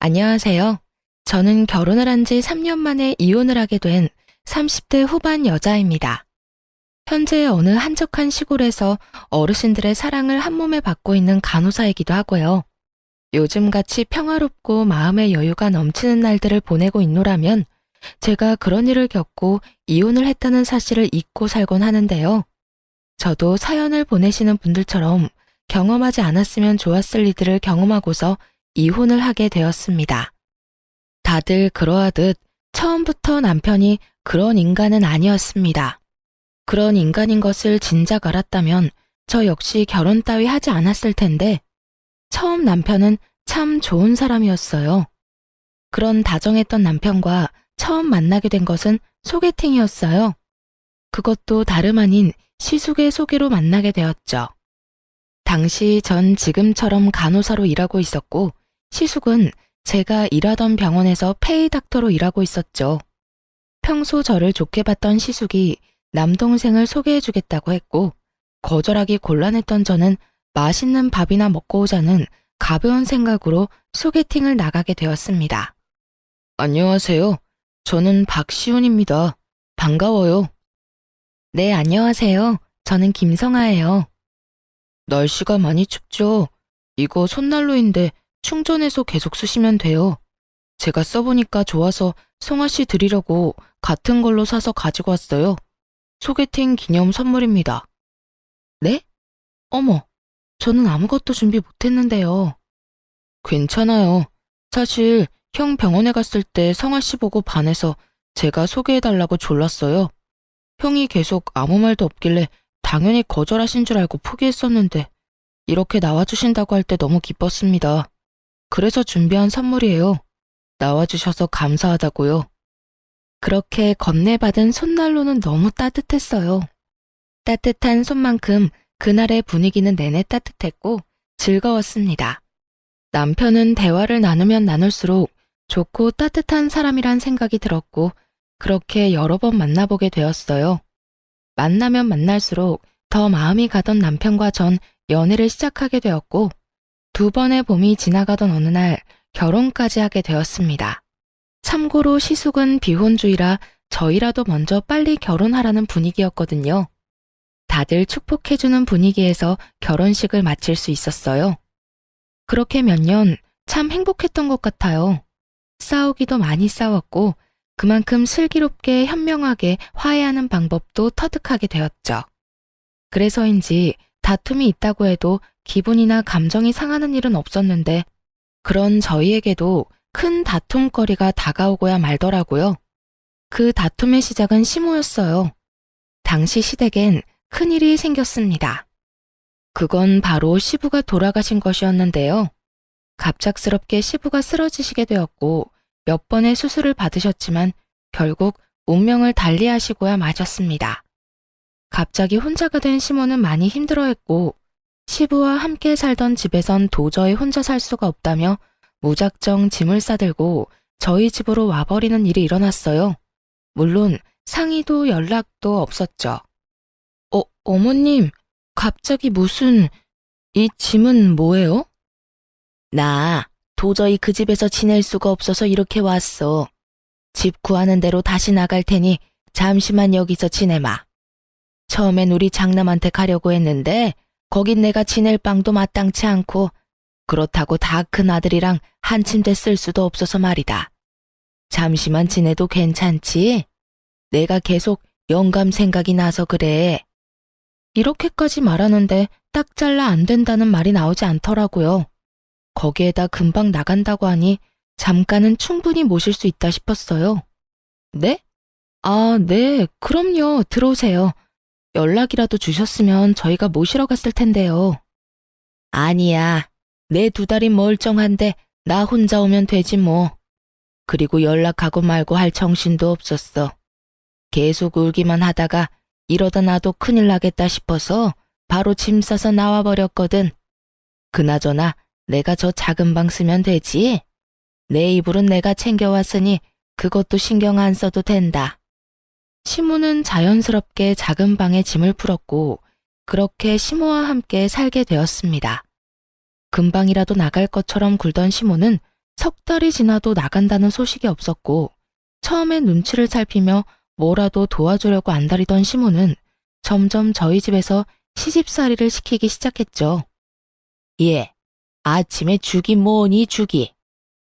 안녕하세요. 저는 결혼을 한 지 3년 만에 이혼을 하게 된 30대 후반 여자입니다. 현재 어느 한적한 시골에서 어르신들의 사랑을 한 몸에 받고 있는 간호사이기도 하고요. 요즘같이 평화롭고 마음의 여유가 넘치는 날들을 보내고 있노라면 제가 그런 일을 겪고 이혼을 했다는 사실을 잊고 살곤 하는데요. 저도 사연을 보내시는 분들처럼 경험하지 않았으면 좋았을 일들을 경험하고서 이혼을 하게 되었습니다. 다들 그러하듯 처음부터 남편이 그런 인간은 아니었습니다. 그런 인간인 것을 진작 알았다면 저 역시 결혼 따위 하지 않았을 텐데 처음 남편은 참 좋은 사람이었어요. 그런 다정했던 남편과 처음 만나게 된 것은 소개팅이었어요. 그것도 다름 아닌 시숙의 소개로 만나게 되었죠. 당시 전 지금처럼 간호사로 일하고 있었고 시숙은 제가 일하던 병원에서 페이닥터로 일하고 있었죠. 평소 저를 좋게 봤던 시숙이 남동생을 소개해주겠다고 했고 거절하기 곤란했던 저는 맛있는 밥이나 먹고 오자는 가벼운 생각으로 소개팅을 나가게 되었습니다. 안녕하세요. 저는 박시훈입니다. 반가워요. 네, 안녕하세요. 저는 김성아예요. 날씨가 많이 춥죠? 이거 손난로인데 충전해서 계속 쓰시면 돼요. 제가 써보니까 좋아서 성아 씨 드리려고 같은 걸로 사서 가지고 왔어요. 소개팅 기념 선물입니다. 네? 어머, 저는 아무것도 준비 못했는데요. 괜찮아요. 사실 형 병원에 갔을 때 성아 씨 보고 반해서 제가 소개해달라고 졸랐어요. 형이 계속 아무 말도 없길래 당연히 거절하신 줄 알고 포기했었는데 이렇게 나와주신다고 할 때 너무 기뻤습니다. 그래서 준비한 선물이에요. 나와주셔서 감사하다고요. 그렇게 건네받은 손난로는 너무 따뜻했어요. 따뜻한 손만큼 그날의 분위기는 내내 따뜻했고 즐거웠습니다. 남편은 대화를 나누면 나눌수록 좋고 따뜻한 사람이란 생각이 들었고 그렇게 여러 번 만나보게 되었어요. 만나면 만날수록 더 마음이 가던 남편과 전 연애를 시작하게 되었고 2번의 봄이 지나가던 어느 날 결혼까지 하게 되었습니다. 참고로 시숙은 비혼주의라 저희라도 먼저 빨리 결혼하라는 분위기였거든요. 다들 축복해주는 분위기에서 결혼식을 마칠 수 있었어요. 그렇게 몇 년 참 행복했던 것 같아요. 싸우기도 많이 싸웠고 그만큼 슬기롭게 현명하게 화해하는 방법도 터득하게 되었죠. 그래서인지 다툼이 있다고 해도 기분이나 감정이 상하는 일은 없었는데 그런 저희에게도 큰 다툼거리가 다가오고야 말더라고요. 그 다툼의 시작은 시모였어요. 당시 시댁엔 큰일이 생겼습니다. 그건 바로 시부가 돌아가신 것이었는데요. 갑작스럽게 시부가 쓰러지시게 되었고 몇 번의 수술을 받으셨지만 결국 운명을 달리하시고야 마셨습니다. 갑자기 혼자가 된 시모는 많이 힘들어했고 시부와 함께 살던 집에선 도저히 혼자 살 수가 없다며 무작정 짐을 싸들고 저희 집으로 와버리는 일이 일어났어요. 물론 상의도 연락도 없었죠. 어머님, 갑자기 무슨... 이 짐은 뭐예요? 나 도저히 그 집에서 지낼 수가 없어서 이렇게 왔어. 집 구하는 대로 다시 나갈 테니 잠시만 여기서 지내마. 처음엔 우리 장남한테 가려고 했는데 거긴 내가 지낼 방도 마땅치 않고 그렇다고 다 큰 아들이랑 한 침대 쓸 수도 없어서 말이다. 잠시만 지내도 괜찮지? 내가 계속 영감 생각이 나서 그래. 이렇게까지 말하는데 딱 잘라 안 된다는 말이 나오지 않더라고요. 거기에다 금방 나간다고 하니 잠깐은 충분히 모실 수 있다 싶었어요. 네? 아, 네, 그럼요. 들어오세요. 연락이라도 주셨으면 저희가 모시러 갔을 텐데요. 아니야. 내 2달이 멀쩡한데 나 혼자 오면 되지 뭐. 그리고 연락하고 말고 할 정신도 없었어. 계속 울기만 하다가 이러다 나도 큰일 나겠다 싶어서 바로 짐 싸서 나와버렸거든. 그나저나 내가 저 작은 방 쓰면 되지? 내 이불은 내가 챙겨왔으니 그것도 신경 안 써도 된다. 시모는 자연스럽게 작은 방에 짐을 풀었고 그렇게 시모와 함께 살게 되었습니다. 금방이라도 나갈 것처럼 굴던 시모는 석 달이 지나도 나간다는 소식이 없었고 처음엔 눈치를 살피며 뭐라도 도와주려고 안달이던 시모는 점점 저희 집에서 시집살이를 시키기 시작했죠. 예, 아침에 죽이 뭐니 죽이.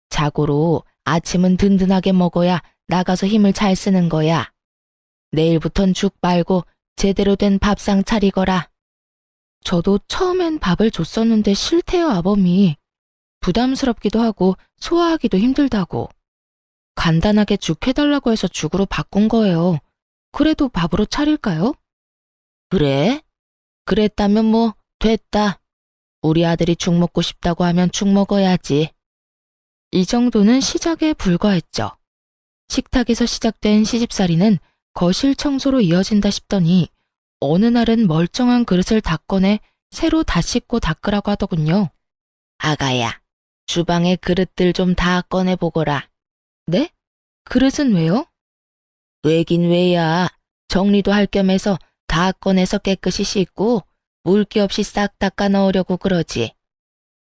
자고로 아침은 든든하게 먹어야 나가서 힘을 잘 쓰는 거야. 내일부턴 죽 말고 제대로 된 밥상 차리거라. 저도 처음엔 밥을 줬었는데 싫대요, 아범이. 부담스럽기도 하고 소화하기도 힘들다고. 간단하게 죽 해달라고 해서 죽으로 바꾼 거예요. 그래도 밥으로 차릴까요? 그래? 그랬다면 뭐 됐다. 우리 아들이 죽 먹고 싶다고 하면 죽 먹어야지. 이 정도는 시작에 불과했죠. 식탁에서 시작된 시집살이는 거실 청소로 이어진다 싶더니 어느 날은 멀쩡한 그릇을 다 꺼내 새로 다 씻고 닦으라고 하더군요. 아가야, 주방의 그릇들 좀 다 꺼내보거라. 네? 그릇은 왜요? 왜긴 왜야. 정리도 할 겸해서 다 꺼내서 깨끗이 씻고 물기 없이 싹 닦아 넣으려고 그러지.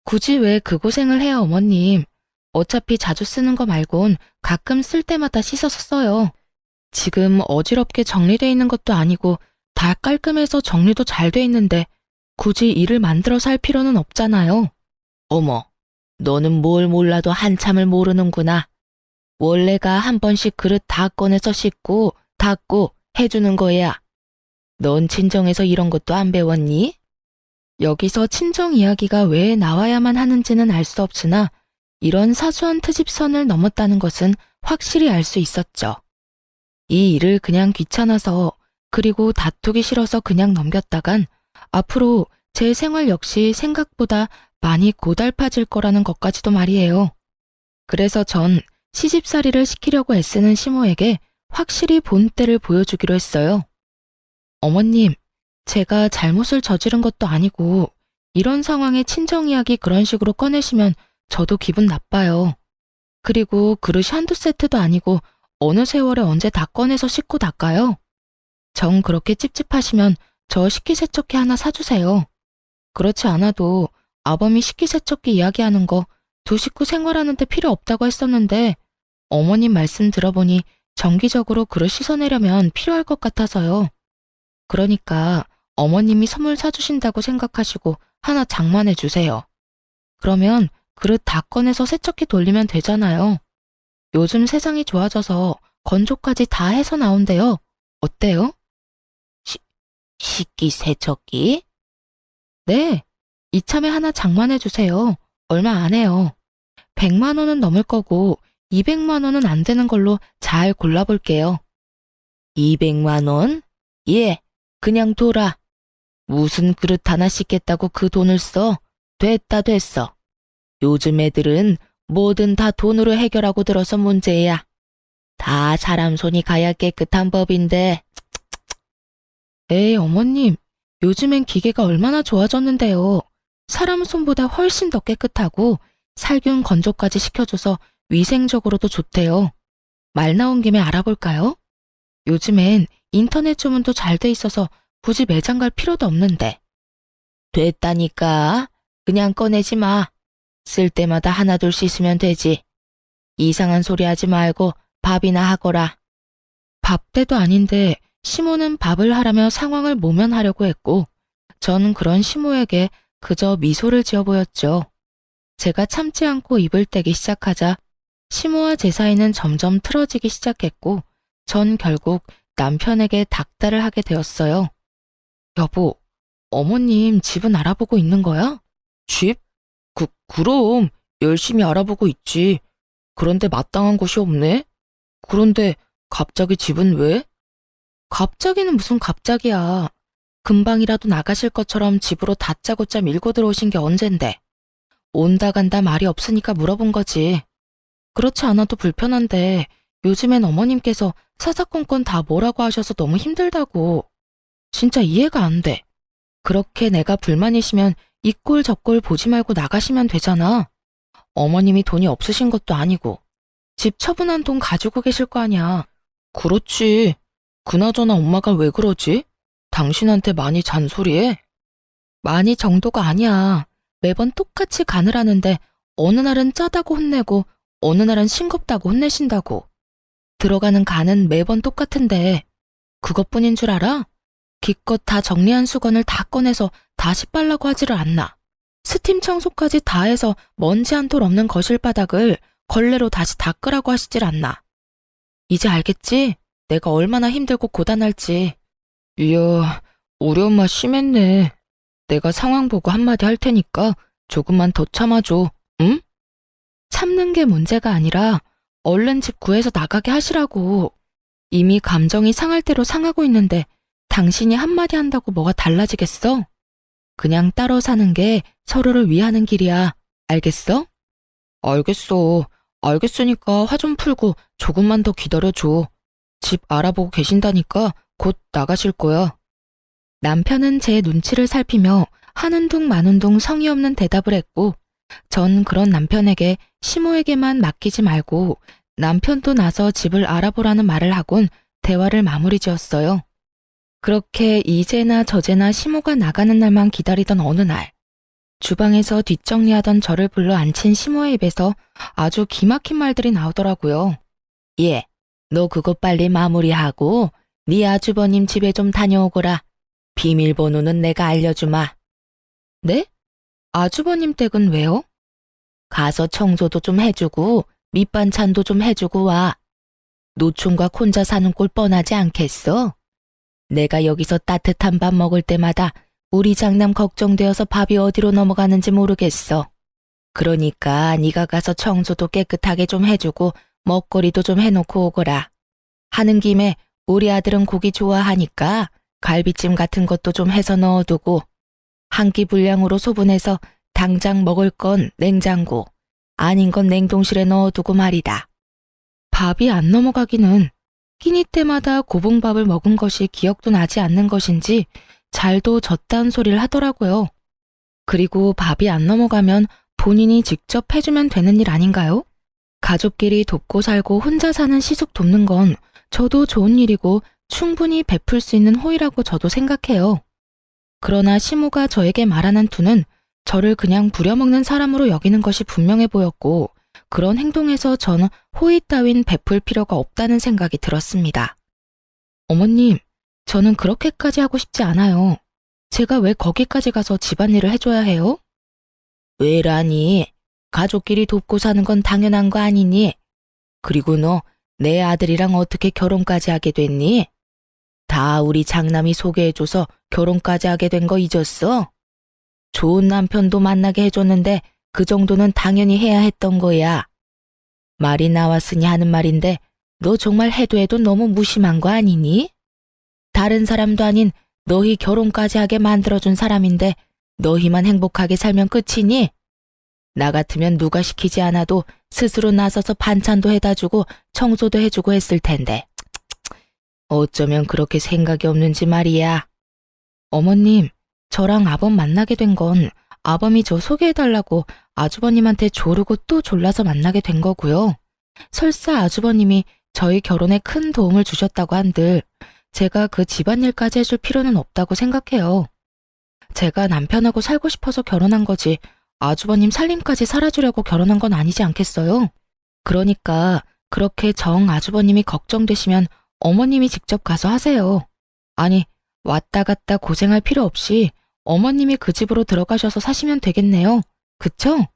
굳이 왜 그 고생을 해요, 어머님. 어차피 자주 쓰는 거 말곤 가끔 쓸 때마다 씻어서 써요. 지금 어지럽게 정리돼 있는 것도 아니고 다 깔끔해서 정리도 잘 돼 있는데 굳이 일을 만들어서 할 필요는 없잖아요. 어머, 너는 뭘 몰라도 한참을 모르는구나. 원래가 한 번씩 그릇 다 꺼내서 씻고 닦고 해주는 거야. 넌 친정에서 이런 것도 안 배웠니? 여기서 친정 이야기가 왜 나와야만 하는지는 알 수 없으나 이런 사소한 트집선을 넘었다는 것은 확실히 알 수 있었죠. 이 일을 그냥 귀찮아서 그리고 다투기 싫어서 그냥 넘겼다간 앞으로 제 생활 역시 생각보다 많이 고달파질 거라는 것까지도 말이에요. 그래서 전 시집살이를 시키려고 애쓰는 시모에게 확실히 본때를 보여주기로 했어요. 어머님, 제가 잘못을 저지른 것도 아니고 이런 상황에 친정 이야기 그런 식으로 꺼내시면 저도 기분 나빠요. 그리고 그릇이 한두 세트도 아니고 어느 세월에 언제 다 꺼내서 씻고 닦아요? 정 그렇게 찝찝하시면 저 식기세척기 하나 사주세요. 그렇지 않아도 아범이 식기세척기 이야기하는 거 두 식구 생활하는데 필요 없다고 했었는데 어머님 말씀 들어보니 정기적으로 그릇 씻어내려면 필요할 것 같아서요. 그러니까 어머님이 선물 사주신다고 생각하시고 하나 장만해 주세요. 그러면 그릇 다 꺼내서 세척기 돌리면 되잖아요. 요즘 세상이 좋아져서 건조까지 다 해서 나온대요. 어때요? 식기세척기? 네, 이참에 하나 장만해 주세요. 얼마 안 해요. 100만 원은 넘을 거고 200만 원은 안 되는 걸로 잘 골라볼게요. 200만 원? 예, 그냥 둬라. 무슨 그릇 하나 씻겠다고 그 돈을 써? 됐어. 요즘 애들은 뭐든 다 돈으로 해결하고 들어서 문제야. 다 사람 손이 가야 깨끗한 법인데. 에이, 어머님. 요즘엔 기계가 얼마나 좋아졌는데요. 사람 손보다 훨씬 더 깨끗하고 살균 건조까지 시켜줘서 위생적으로도 좋대요. 말 나온 김에 알아볼까요? 요즘엔 인터넷 주문도 잘 돼 있어서 굳이 매장 갈 필요도 없는데. 됐다니까. 그냥 꺼내지 마. 쓸 때마다 하나둘 씻으면 되지. 이상한 소리 하지 말고 밥이나 하거라. 밥 때도 아닌데 시모는 밥을 하라며 상황을 모면하려고 했고 전 그런 시모에게 그저 미소를 지어 보였죠. 제가 참지 않고 입을 떼기 시작하자 시모와 제 사이는 점점 틀어지기 시작했고 전 결국 남편에게 닥달을 하게 되었어요. 여보, 어머님 집은 알아보고 있는 거야? 집? 그럼 열심히 알아보고 있지. 그런데 마땅한 곳이 없네? 그런데 갑자기 집은 왜? 갑자기는 무슨 갑자기야. 금방이라도 나가실 것처럼 집으로 다짜고짜 밀고 들어오신 게 언젠데. 온다 간다 말이 없으니까 물어본 거지. 그렇지 않아도 불편한데 요즘엔 어머님께서 사사건건 다 뭐라고 하셔서 너무 힘들다고. 진짜 이해가 안 돼. 그렇게 내가 불만이시면 이 꼴 저 꼴 보지 말고 나가시면 되잖아. 어머님이 돈이 없으신 것도 아니고 집 처분한 돈 가지고 계실 거 아니야. 그렇지. 그나저나 엄마가 왜 그러지? 당신한테 많이 잔소리해? 많이 정도가 아니야. 매번 똑같이 간을 하는데 어느 날은 짜다고 혼내고 어느 날은 싱겁다고 혼내신다고. 들어가는 간은 매번 똑같은데 그것뿐인 줄 알아? 기껏 다 정리한 수건을 다 꺼내서 다시 빨라고 하지를 않나. 스팀 청소까지 다 해서 먼지 한 톨 없는 거실 바닥을 걸레로 다시 닦으라고 하시질 않나. 이제 알겠지? 내가 얼마나 힘들고 고단할지. 이야, 우리 엄마 심했네. 내가 상황 보고 한마디 할 테니까 조금만 더 참아줘, 응? 참는 게 문제가 아니라 얼른 집 구해서 나가게 하시라고. 이미 감정이 상할 대로 상하고 있는데 당신이 한마디 한다고 뭐가 달라지겠어? 그냥 따로 사는 게 서로를 위하는 길이야. 알겠어? 알겠어. 알겠으니까 화 좀 풀고 조금만 더 기다려줘. 집 알아보고 계신다니까 곧 나가실 거야. 남편은 제 눈치를 살피며 하는 둥 마는 둥 성의 없는 대답을 했고, 전 그런 남편에게 시모에게만 맡기지 말고 남편도 나서 집을 알아보라는 말을 하곤 대화를 마무리 지었어요. 그렇게 이제나 저제나 시모가 나가는 날만 기다리던 어느 날, 주방에서 뒷정리하던 저를 불러 앉힌 시모의 입에서 아주 기막힌 말들이 나오더라고요. 예, 너 그거 빨리 마무리하고 네 아주버님 집에 좀 다녀오거라. 비밀번호는 내가 알려주마. 네? 아주버님 댁은 왜요? 가서 청소도 좀 해주고 밑반찬도 좀 해주고 와. 노총각 혼자 사는 꼴 뻔하지 않겠어? 내가 여기서 따뜻한 밥 먹을 때마다 우리 장남 걱정되어서 밥이 어디로 넘어가는지 모르겠어. 그러니까 네가 가서 청소도 깨끗하게 좀 해주고 먹거리도 좀 해놓고 오거라. 하는 김에 우리 아들은 고기 좋아하니까 갈비찜 같은 것도 좀 해서 넣어두고, 한 끼 분량으로 소분해서 당장 먹을 건 냉장고, 아닌 건 냉동실에 넣어두고 말이다. 밥이 안 넘어가기는 끼니 때마다 고봉밥을 먹은 것이 기억도 나지 않는 것인지 잘도 졌다는 소리를 하더라고요. 그리고 밥이 안 넘어가면 본인이 직접 해주면 되는 일 아닌가요? 가족끼리 돕고 살고 혼자 사는 시숙 돕는 건 저도 좋은 일이고 충분히 베풀 수 있는 호의라고 저도 생각해요. 그러나 시모가 저에게 말하는 투는 저를 그냥 부려먹는 사람으로 여기는 것이 분명해 보였고, 그런 행동에서 저는 호의 따윈 베풀 필요가 없다는 생각이 들었습니다. 어머님, 저는 그렇게까지 하고 싶지 않아요. 제가 왜 거기까지 가서 집안일을 해줘야 해요? 왜라니? 가족끼리 돕고 사는 건 당연한 거 아니니? 그리고 너 내 아들이랑 어떻게 결혼까지 하게 됐니? 다 우리 장남이 소개해줘서 결혼까지 하게 된 거 잊었어? 좋은 남편도 만나게 해줬는데 그 정도는 당연히 해야 했던 거야. 말이 나왔으니 하는 말인데 너 정말 해도 해도 너무 무심한 거 아니니? 다른 사람도 아닌 너희 결혼까지 하게 만들어준 사람인데 너희만 행복하게 살면 끝이니? 나 같으면 누가 시키지 않아도 스스로 나서서 반찬도 해다주고 청소도 해주고 했을 텐데. 어쩌면 그렇게 생각이 없는지 말이야. 어머님, 저랑 아범 만나게 된 건 아범이 저 소개해달라고 아주버님한테 조르고 또 졸라서 만나게 된 거고요. 설사 아주버님이 저희 결혼에 큰 도움을 주셨다고 한들 제가 그 집안일까지 해줄 필요는 없다고 생각해요. 제가 남편하고 살고 싶어서 결혼한 거지 아주버님 살림까지 살아주려고 결혼한 건 아니지 않겠어요? 그러니까 그렇게 정 아주버님이 걱정되시면 어머님이 직접 가서 하세요. 아니, 왔다 갔다 고생할 필요 없이 어머님이 그 집으로 들어가셔서 사시면 되겠네요. 그쵸?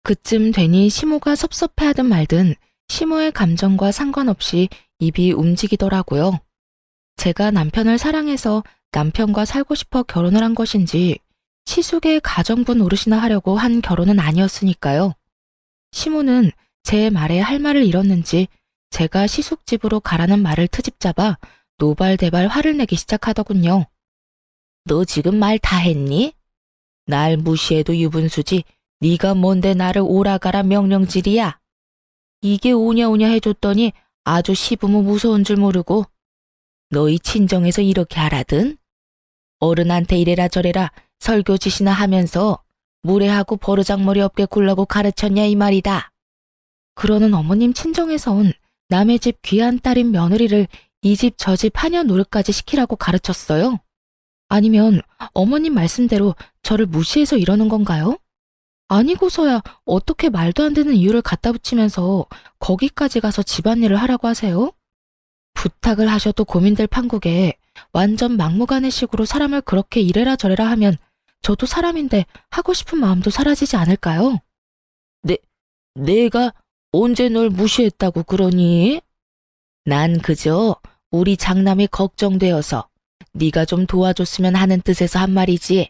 그쯤 되니 시모가 섭섭해하든 말든 시모의 감정과 상관없이 입이 움직이더라고요. 제가 남편을 사랑해서 남편과 살고 싶어 결혼을 한 것인지 시숙의 가정부 노릇이나 하려고 한 결혼은 아니었으니까요. 시모는 제 말에 할 말을 잃었는지 제가 시숙 집으로 가라는 말을 트집잡아 노발대발 화를 내기 시작하더군요. 너 지금 말 다 했니? 날 무시해도 유분수지 네가 뭔데 나를 오라가라 명령질이야. 이게 오냐오냐 해줬더니 아주 시부모 무서운 줄 모르고 너희 친정에서 이렇게 하라든? 어른한테 이래라 저래라 설교짓이나 하면서 무례하고 버르장머리 없게 굴라고 가르쳤냐 이 말이다. 그러는 어머님 친정에선 남의 집 귀한 딸인 며느리를 이 집 저 집 하녀 노릇까지 시키라고 가르쳤어요? 아니면 어머님 말씀대로 저를 무시해서 이러는 건가요? 아니고서야 어떻게 말도 안 되는 이유를 갖다 붙이면서 거기까지 가서 집안일을 하라고 하세요? 부탁을 하셔도 고민될 판국에 완전 막무가내식으로 사람을 그렇게 이래라 저래라 하면 저도 사람인데 하고 싶은 마음도 사라지지 않을까요? 내가 언제 널 무시했다고 그러니? 난 그저 우리 장남이 걱정되어서 네가 좀 도와줬으면 하는 뜻에서 한 말이지.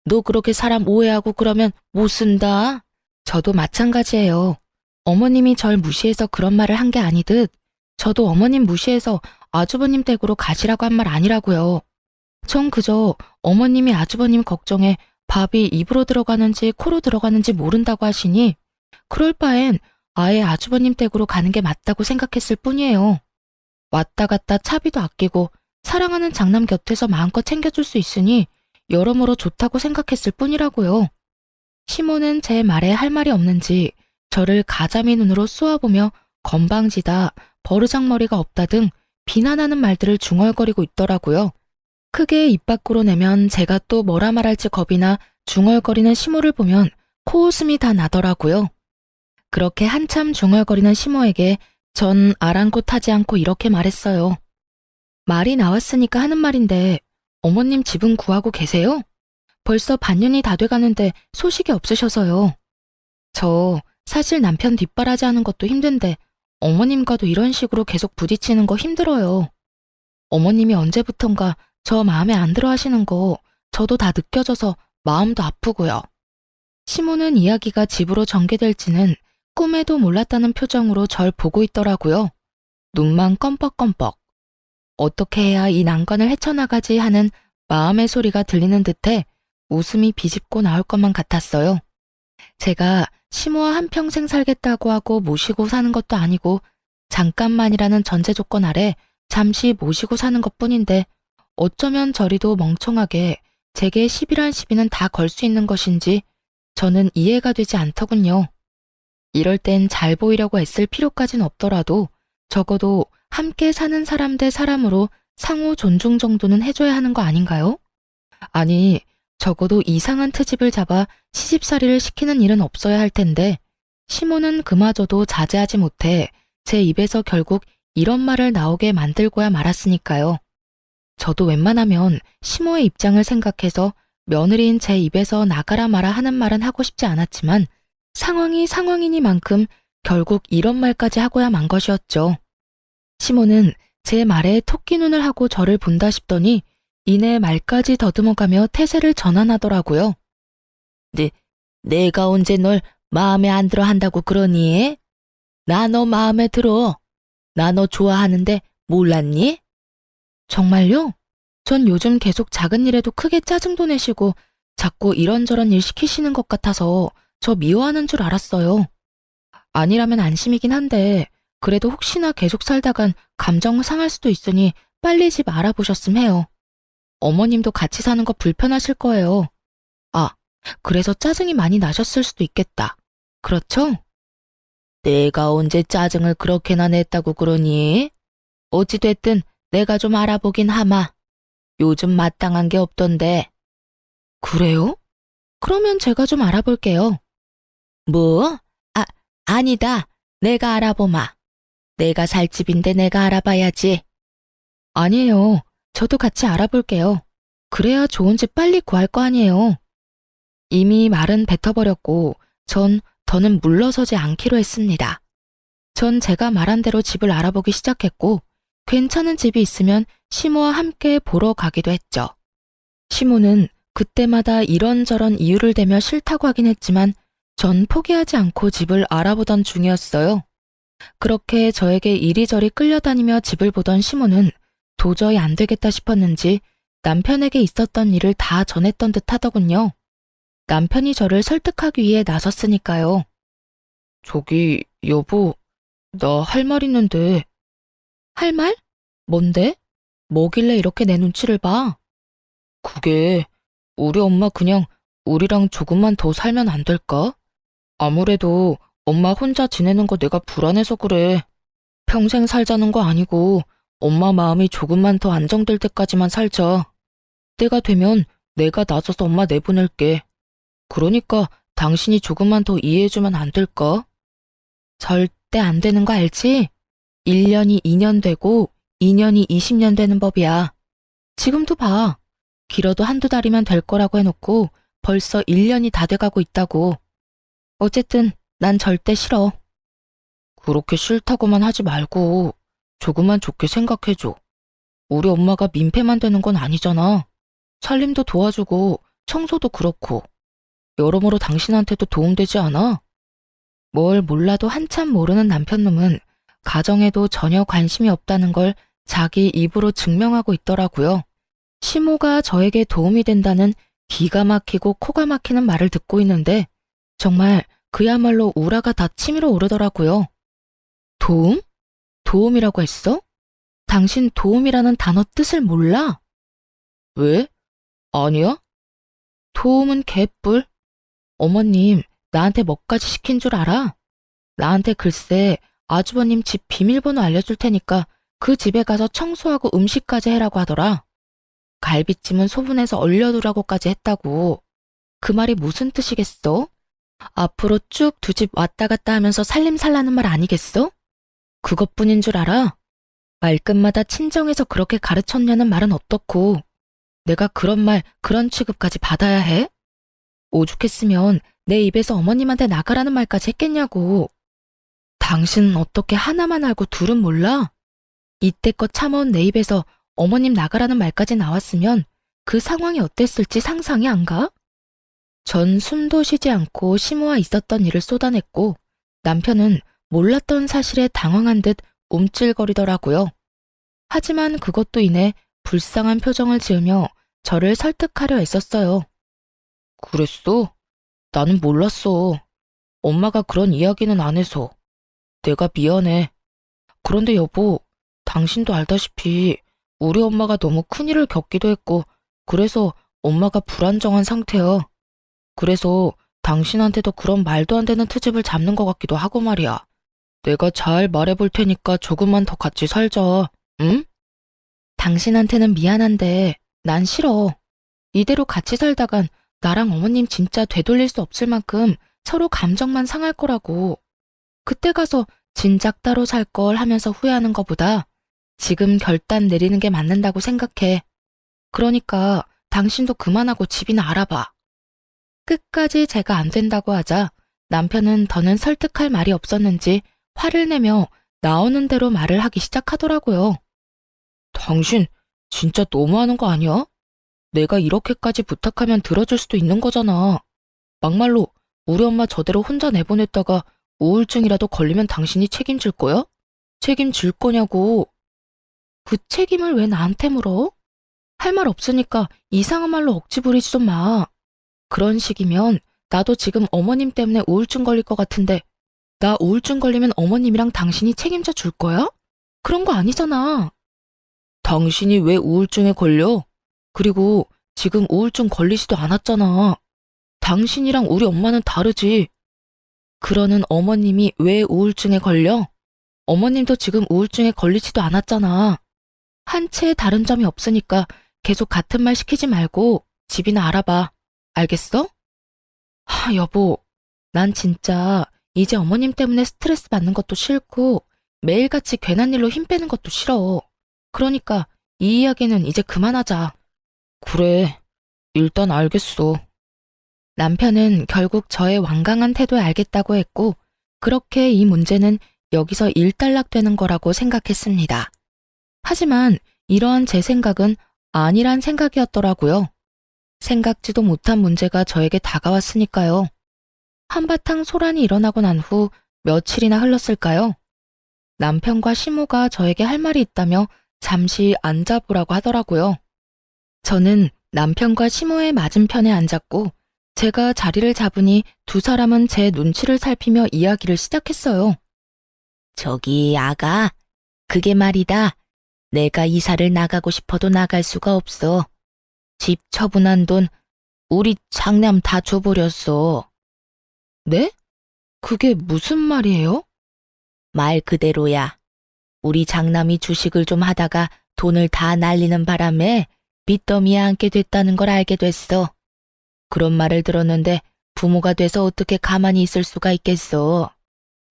너 그렇게 사람 오해하고 그러면 못 쓴다. 저도 마찬가지예요. 어머님이 절 무시해서 그런 말을 한 게 아니듯 저도 어머님 무시해서 아주버님 댁으로 가시라고 한 말 아니라고요. 전 그저 어머님이 아주버님 걱정에 밥이 입으로 들어가는지 코로 들어가는지 모른다고 하시니 그럴 바엔 아예 아주버님 댁으로 가는 게 맞다고 생각했을 뿐이에요. 왔다 갔다 차비도 아끼고 사랑하는 장남 곁에서 마음껏 챙겨줄 수 있으니 여러모로 좋다고 생각했을 뿐이라고요. 시모는 제 말에 할 말이 없는지 저를 가자미 눈으로 쏘아보며 건방지다, 버르장머리가 없다 등 비난하는 말들을 중얼거리고 있더라고요. 크게 입 밖으로 내면 제가 또 뭐라 말할지 겁이나 중얼거리는 시모를 보면 코웃음이 다 나더라고요. 그렇게 한참 중얼거리는 시모에게 전 아랑곳하지 않고 이렇게 말했어요. 말이 나왔으니까 하는 말인데 어머님 집은 구하고 계세요? 벌써 반년이 다 돼가는데 소식이 없으셔서요. 저 사실 남편 뒷바라지 하는 것도 힘든데 어머님과도 이런 식으로 계속 부딪히는 거 힘들어요. 어머님이 언제부턴가 저 마음에 안 들어 하시는 거 저도 다 느껴져서 마음도 아프고요. 시모는 이야기가 집으로 전개될지는 꿈에도 몰랐다는 표정으로 절 보고 있더라고요. 눈만 껌뻑껌뻑. 어떻게 해야 이 난관을 헤쳐나가지 하는 마음의 소리가 들리는 듯해 웃음이 비집고 나올 것만 같았어요. 제가 시모와 한평생 살겠다고 하고 모시고 사는 것도 아니고 잠깐만이라는 전제 조건 아래 잠시 모시고 사는 것뿐인데 어쩌면 저리도 멍청하게 제게 시비란 시비는 다 걸 수 있는 것인지 저는 이해가 되지 않더군요. 이럴 땐 잘 보이려고 애쓸 필요까진 없더라도 적어도 함께 사는 사람 대 사람으로 상호 존중 정도는 해줘야 하는 거 아닌가요? 아니, 적어도 이상한 트집을 잡아 시집살이를 시키는 일은 없어야 할 텐데 시모는 그마저도 자제하지 못해 제 입에서 결국 이런 말을 나오게 만들고야 말았으니까요. 저도 웬만하면 시모의 입장을 생각해서 며느리인 제 입에서 나가라 마라 하는 말은 하고 싶지 않았지만 상황이 상황이니만큼 결국 이런 말까지 하고야 만 것이었죠. 시모는 제 말에 토끼 눈을 하고 저를 본다 싶더니 이내 말까지 더듬어가며 태세를 전환하더라고요. 내가 언제 널 마음에 안 들어 한다고 그러니? 나 너 마음에 들어. 나 너 좋아하는데 몰랐니? 정말요? 전 요즘 계속 작은 일에도 크게 짜증도 내시고 자꾸 이런저런 일 시키시는 것 같아서 저 미워하는 줄 알았어요. 아니라면 안심이긴 한데 그래도 혹시나 계속 살다간 감정 상할 수도 있으니 빨리 집 알아보셨음 해요. 어머님도 같이 사는 거 불편하실 거예요. 아, 그래서 짜증이 많이 나셨을 수도 있겠다. 그렇죠? 내가 언제 짜증을 그렇게나 냈다고 그러니? 어찌됐든 내가 좀 알아보긴 하마. 요즘 마땅한 게 없던데. 그래요? 그러면 제가 좀 알아볼게요. 뭐? 아니다. 내가 알아보마. 내가 살 집인데 내가 알아봐야지. 아니에요. 저도 같이 알아볼게요. 그래야 좋은 집 빨리 구할 거 아니에요. 이미 말은 뱉어버렸고 더는 물러서지 않기로 했습니다. 전 제가 말한 대로 집을 알아보기 시작했고 괜찮은 집이 있으면 시모와 함께 보러 가기도 했죠. 시모는 그때마다 이런저런 이유를 대며 싫다고 하긴 했지만 전 포기하지 않고 집을 알아보던 중이었어요. 그렇게 저에게 이리저리 끌려다니며 집을 보던 시모는 도저히 안 되겠다 싶었는지 남편에게 있었던 일을 다 전했던 듯 하더군요. 남편이 저를 설득하기 위해 나섰으니까요. 저기, 여보, 나 할 말 있는데. 할 말? 뭔데? 뭐길래 이렇게 내 눈치를 봐? 그게 우리 엄마 그냥 우리랑 조금만 더 살면 안 될까? 아무래도 엄마 혼자 지내는 거 내가 불안해서 그래. 평생 살자는 거 아니고 엄마 마음이 조금만 더 안정될 때까지만 살자. 때가 되면 내가 나서서 엄마 내보낼게. 그러니까 당신이 조금만 더 이해해주면 안 될까? 절대 안 되는 거 알지? 1년이 2년 되고 2년이 20년 되는 법이야. 지금도 봐. 길어도 한두 달이면 될 거라고 해놓고 벌써 1년이 다 돼가고 있다고. 어쨌든 난 절대 싫어. 그렇게 싫다고만 하지 말고 조금만 좋게 생각해줘. 우리 엄마가 민폐만 되는 건 아니잖아. 살림도 도와주고 청소도 그렇고 여러모로 당신한테도 도움되지 않아? 뭘 몰라도 한참 모르는 남편놈은 가정에도 전혀 관심이 없다는 걸 자기 입으로 증명하고 있더라고요. 시모가 저에게 도움이 된다는 기가 막히고 코가 막히는 말을 듣고 있는데 정말 그야말로 우라가 다 치밀어 오르더라고요. 도움? 도움이라고 했어? 당신 도움이라는 단어 뜻을 몰라? 왜? 아니야? 도움은 개뿔. 어머님, 나한테 뭐까지 시킨 줄 알아? 나한테 글쎄 아주버님 집 비밀번호 알려줄 테니까 그 집에 가서 청소하고 음식까지 해라고 하더라. 갈비찜은 소분해서 얼려두라고까지 했다고. 그 말이 무슨 뜻이겠어? 앞으로 쭉 두 집 왔다 갔다 하면서 살림살라는 말 아니겠어? 그것뿐인 줄 알아? 말끝마다 친정에서 그렇게 가르쳤냐는 말은 어떻고 내가 그런 말, 그런 취급까지 받아야 해? 오죽했으면 내 입에서 어머님한테 나가라는 말까지 했겠냐고. 당신은 어떻게 하나만 알고 둘은 몰라? 이때껏 참아온 내 입에서 어머님 나가라는 말까지 나왔으면 그 상황이 어땠을지 상상이 안 가? 전 숨도 쉬지 않고 시모와 있었던 일을 쏟아냈고 남편은 몰랐던 사실에 당황한 듯 움찔거리더라고요. 하지만 그것도 인해 불쌍한 표정을 지으며 저를 설득하려 애썼어요. 그랬어? 나는 몰랐어. 엄마가 그런 이야기는 안 해서. 내가 미안해. 그런데 여보, 당신도 알다시피 우리 엄마가 너무 큰일을 겪기도 했고 그래서 엄마가 불안정한 상태야. 그래서 당신한테도 그런 말도 안 되는 트집을 잡는 것 같기도 하고 말이야. 내가 잘 말해볼 테니까 조금만 더 같이 살자. 응? 당신한테는 미안한데 난 싫어. 이대로 같이 살다간 나랑 어머님 진짜 되돌릴 수 없을 만큼 서로 감정만 상할 거라고. 그때 가서 진작 따로 살 걸 하면서 후회하는 것보다 지금 결단 내리는 게 맞는다고 생각해. 그러니까 당신도 그만하고 집이나 알아봐. 끝까지 제가 안 된다고 하자 남편은 더는 설득할 말이 없었는지 화를 내며 나오는 대로 말을 하기 시작하더라고요. 당신 진짜 너무하는 거 아니야? 내가 이렇게까지 부탁하면 들어줄 수도 있는 거잖아. 막말로 우리 엄마 저대로 혼자 내보냈다가 우울증이라도 걸리면 당신이 책임질 거야? 책임질 거냐고. 그 책임을 왜 나한테 물어? 할 말 없으니까 이상한 말로 억지 부리지 좀 마. 그런 식이면 나도 지금 어머님 때문에 우울증 걸릴 것 같은데 나 우울증 걸리면 어머님이랑 당신이 책임져 줄 거야? 그런 거 아니잖아. 당신이 왜 우울증에 걸려? 그리고 지금 우울증 걸리지도 않았잖아. 당신이랑 우리 엄마는 다르지. 그러는 어머님이 왜 우울증에 걸려? 어머님도 지금 우울증에 걸리지도 않았잖아. 한 채 다른 점이 없으니까 계속 같은 말 시키지 말고 집이나 알아봐. 알겠어? 여보, 난 진짜 이제 어머님 때문에 스트레스 받는 것도 싫고 매일같이 괜한 일로 힘 빼는 것도 싫어. 그러니까 이 이야기는 이제 그만하자. 그래, 일단 알겠어. 남편은 결국 저의 완강한 태도에 알겠다고 했고 그렇게 이 문제는 여기서 일단락되는 거라고 생각했습니다. 하지만 이러한 제 생각은 아니란 생각이었더라고요. 생각지도 못한 문제가 저에게 다가왔으니까요. 한바탕 소란이 일어나고 난 후 며칠이나 흘렀을까요? 남편과 시모가 저에게 할 말이 있다며 잠시 앉아보라고 하더라고요. 저는 남편과 시모의 맞은편에 앉았고 제가 자리를 잡으니 두 사람은 제 눈치를 살피며 이야기를 시작했어요. 저기 아가, 그게 말이다. 내가 이사를 나가고 싶어도 나갈 수가 없어. 집 처분한 돈 우리 장남 다 줘버렸어. 네? 그게 무슨 말이에요? 말 그대로야. 우리 장남이 주식을 좀 하다가 돈을 다 날리는 바람에 빚더미에 앉게 됐다는 걸 알게 됐어. 그런 말을 들었는데 부모가 돼서 어떻게 가만히 있을 수가 있겠어.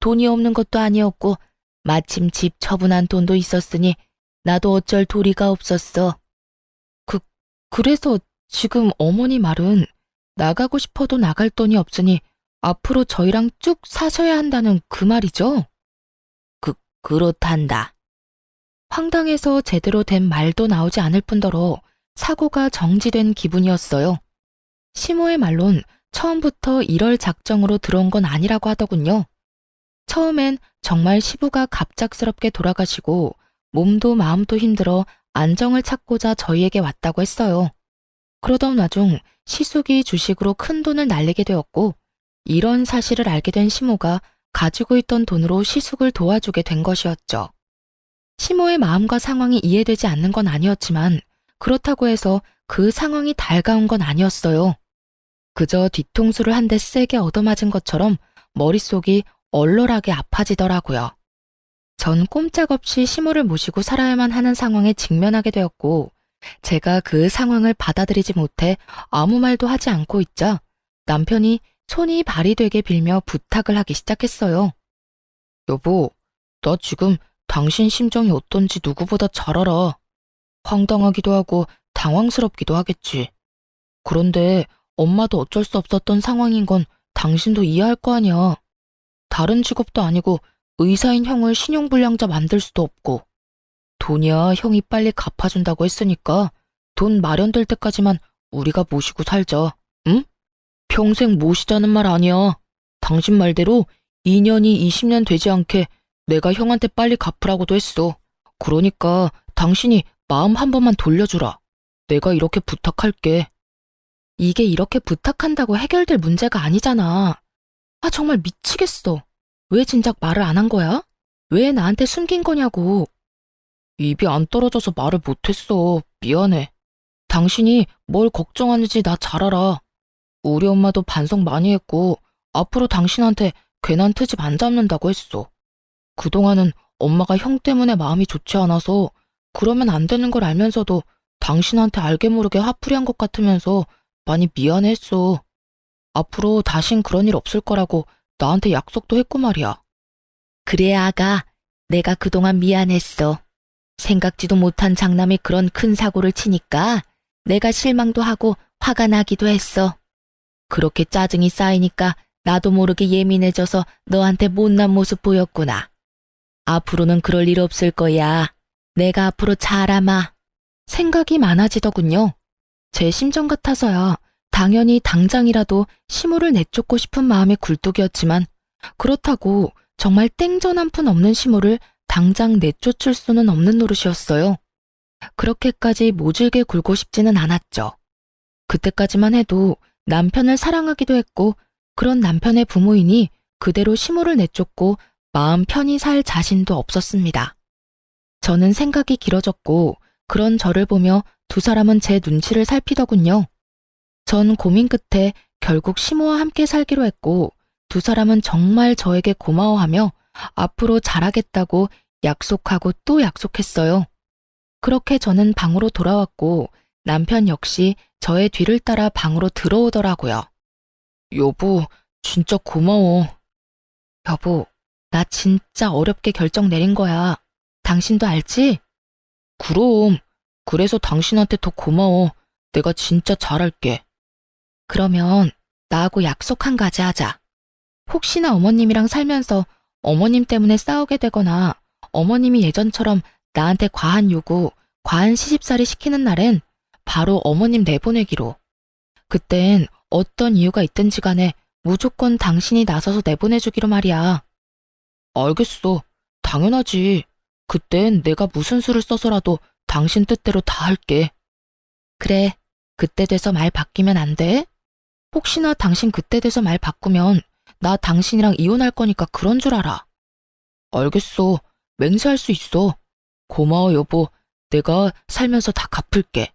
돈이 없는 것도 아니었고 마침 집 처분한 돈도 있었으니 나도 어쩔 도리가 없었어. 그래서 지금 어머니 말은 나가고 싶어도 나갈 돈이 없으니 앞으로 저희랑 쭉 사셔야 한다는 그 말이죠? 그렇단다. 황당해서 제대로 된 말도 나오지 않을 뿐더러 사고가 정지된 기분이었어요. 시모의 말론 처음부터 이럴 작정으로 들어온 건 아니라고 하더군요. 처음엔 정말 시부가 갑작스럽게 돌아가시고 몸도 마음도 힘들어 안정을 찾고자 저희에게 왔다고 했어요. 그러던 와중 시숙이 주식으로 큰 돈을 날리게 되었고 이런 사실을 알게 된 시모가 가지고 있던 돈으로 시숙을 도와주게 된 것이었죠. 시모의 마음과 상황이 이해되지 않는 건 아니었지만 그렇다고 해서 그 상황이 달가운 건 아니었어요. 그저 뒤통수를 한 대 세게 얻어맞은 것처럼 머릿속이 얼얼하게 아파지더라고요. 전 꼼짝없이 시모를 모시고 살아야만 하는 상황에 직면하게 되었고 제가 그 상황을 받아들이지 못해 아무 말도 하지 않고 있자 남편이 손이 발이 되게 빌며 부탁을 하기 시작했어요. 여보, 나 지금 당신 심정이 어떤지 누구보다 잘 알아. 황당하기도 하고 당황스럽기도 하겠지. 그런데 엄마도 어쩔 수 없었던 상황인 건 당신도 이해할 거 아니야. 다른 직업도 아니고 의사인 형을 신용불량자 만들 수도 없고. 돈이야 형이 빨리 갚아준다고 했으니까 돈 마련될 때까지만 우리가 모시고 살자. 응? 평생 모시자는 말 아니야. 당신 말대로 2년이 20년 되지 않게 내가 형한테 빨리 갚으라고도 했어. 그러니까 당신이 마음 한 번만 돌려주라. 내가 이렇게 부탁할게. 이게 이렇게 부탁한다고 해결될 문제가 아니잖아. 아, 정말 미치겠어. 왜 진작 말을 안 한 거야? 왜 나한테 숨긴 거냐고. 입이 안 떨어져서 말을 못했어. 미안해. 당신이 뭘 걱정하는지 나 잘 알아. 우리 엄마도 반성 많이 했고 앞으로 당신한테 괜한 트집 안 잡는다고 했어. 그동안은 엄마가 형 때문에 마음이 좋지 않아서 그러면 안 되는 걸 알면서도 당신한테 알게 모르게 화풀이한 것 같으면서 많이 미안했어. 앞으로 다신 그런 일 없을 거라고 나한테 약속도 했고 말이야. 그래, 아가. 내가 그동안 미안했어. 생각지도 못한 장남이 그런 큰 사고를 치니까 내가 실망도 하고 화가 나기도 했어. 그렇게 짜증이 쌓이니까 나도 모르게 예민해져서 너한테 못난 모습 보였구나. 앞으로는 그럴 일 없을 거야. 내가 앞으로 잘하마. 생각이 많아지더군요. 제 심정 같아서야 당연히 당장이라도 시모를 내쫓고 싶은 마음이 굴뚝이었지만 그렇다고 정말 땡전 한 푼 없는 시모를 당장 내쫓을 수는 없는 노릇이었어요. 그렇게까지 모질게 굴고 싶지는 않았죠. 그때까지만 해도 남편을 사랑하기도 했고 그런 남편의 부모이니 그대로 시모를 내쫓고 마음 편히 살 자신도 없었습니다. 저는 생각이 길어졌고 그런 저를 보며 두 사람은 제 눈치를 살피더군요. 전 고민 끝에 결국 시모와 함께 살기로 했고 두 사람은 정말 저에게 고마워하며 앞으로 잘하겠다고 약속하고 또 약속했어요. 그렇게 저는 방으로 돌아왔고 남편 역시 저의 뒤를 따라 방으로 들어오더라고요. 여보, 진짜 고마워. 여보, 나 진짜 어렵게 결정 내린 거야. 당신도 알지? 그럼. 그래서 당신한테 더 고마워. 내가 진짜 잘할게. 그러면 나하고 약속 한 가지 하자. 혹시나 어머님이랑 살면서 어머님 때문에 싸우게 되거나 어머님이 예전처럼 나한테 과한 요구, 과한 시집살이 시키는 날엔 바로 어머님 내보내기로. 그땐 어떤 이유가 있든지 간에 무조건 당신이 나서서 내보내주기로 말이야. 알겠어. 당연하지. 그땐 내가 무슨 수를 써서라도 당신 뜻대로 다 할게. 그래. 그때 돼서 말 바뀌면 안 돼? 혹시나 당신 그때 돼서 말 바꾸면 나 당신이랑 이혼할 거니까 그런 줄 알아. 알겠어. 맹세할 수 있어. 고마워, 여보. 내가 살면서 다 갚을게.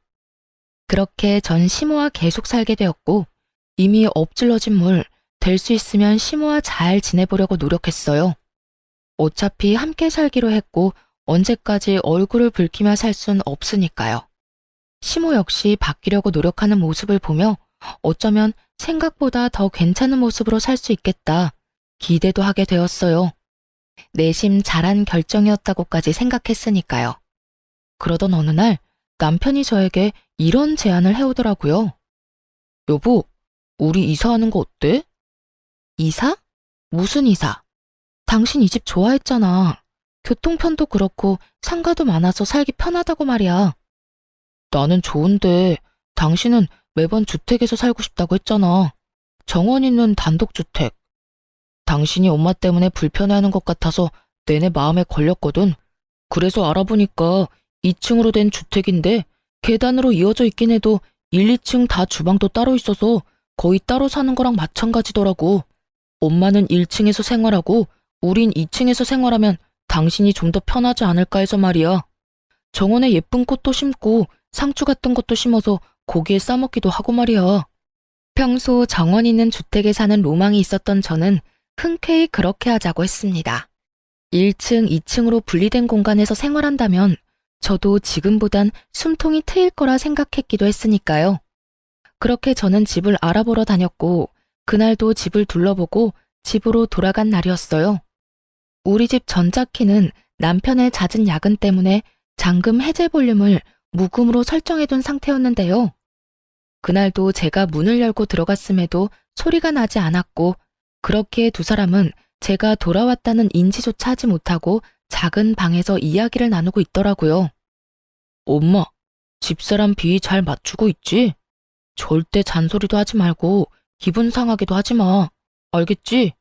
그렇게 전 시모와 계속 살게 되었고 이미 엎질러진 물, 될 수 있으면 시모와 잘 지내보려고 노력했어요. 어차피 함께 살기로 했고 언제까지 얼굴을 붉히며 살 순 없으니까요. 시모 역시 바뀌려고 노력하는 모습을 보며 어쩌면 생각보다 더 괜찮은 모습으로 살 수 있겠다. 기대도 하게 되었어요. 내심 잘한 결정이었다고까지 생각했으니까요. 그러던 어느 날 남편이 저에게 이런 제안을 해오더라고요. 여보, 우리 이사하는 거 어때? 이사? 무슨 이사? 당신 이 집 좋아했잖아. 교통편도 그렇고 상가도 많아서 살기 편하다고 말이야. 나는 좋은데 당신은 매번 주택에서 살고 싶다고 했잖아. 정원 있는 단독주택. 당신이 엄마 때문에 불편해하는 것 같아서 내내 마음에 걸렸거든. 그래서 알아보니까 2층으로 된 주택인데 계단으로 이어져 있긴 해도 1, 2층 다 주방도 따로 있어서 거의 따로 사는 거랑 마찬가지더라고. 엄마는 1층에서 생활하고 우린 2층에서 생활하면 당신이 좀 더 편하지 않을까 해서 말이야. 정원에 예쁜 꽃도 심고 상추 같은 것도 심어서 고기에 싸먹기도 하고 말이야. 평소 정원 있는 주택에 사는 로망이 있었던 저는 흔쾌히 그렇게 하자고 했습니다. 1층, 2층으로 분리된 공간에서 생활한다면 저도 지금보단 숨통이 트일 거라 생각했기도 했으니까요. 그렇게 저는 집을 알아보러 다녔고 그날도 집을 둘러보고 집으로 돌아간 날이었어요. 우리 집 전자키는 남편의 잦은 야근 때문에 잠금 해제 볼륨을 무음으로 설정해둔 상태였는데요. 그날도 제가 문을 열고 들어갔음에도 소리가 나지 않았고 그렇게 두 사람은 제가 돌아왔다는 인지조차 하지 못하고 작은 방에서 이야기를 나누고 있더라고요. 엄마, 집사람 비위 잘 맞추고 있지? 절대 잔소리도 하지 말고 기분 상하게도 하지 마. 알겠지?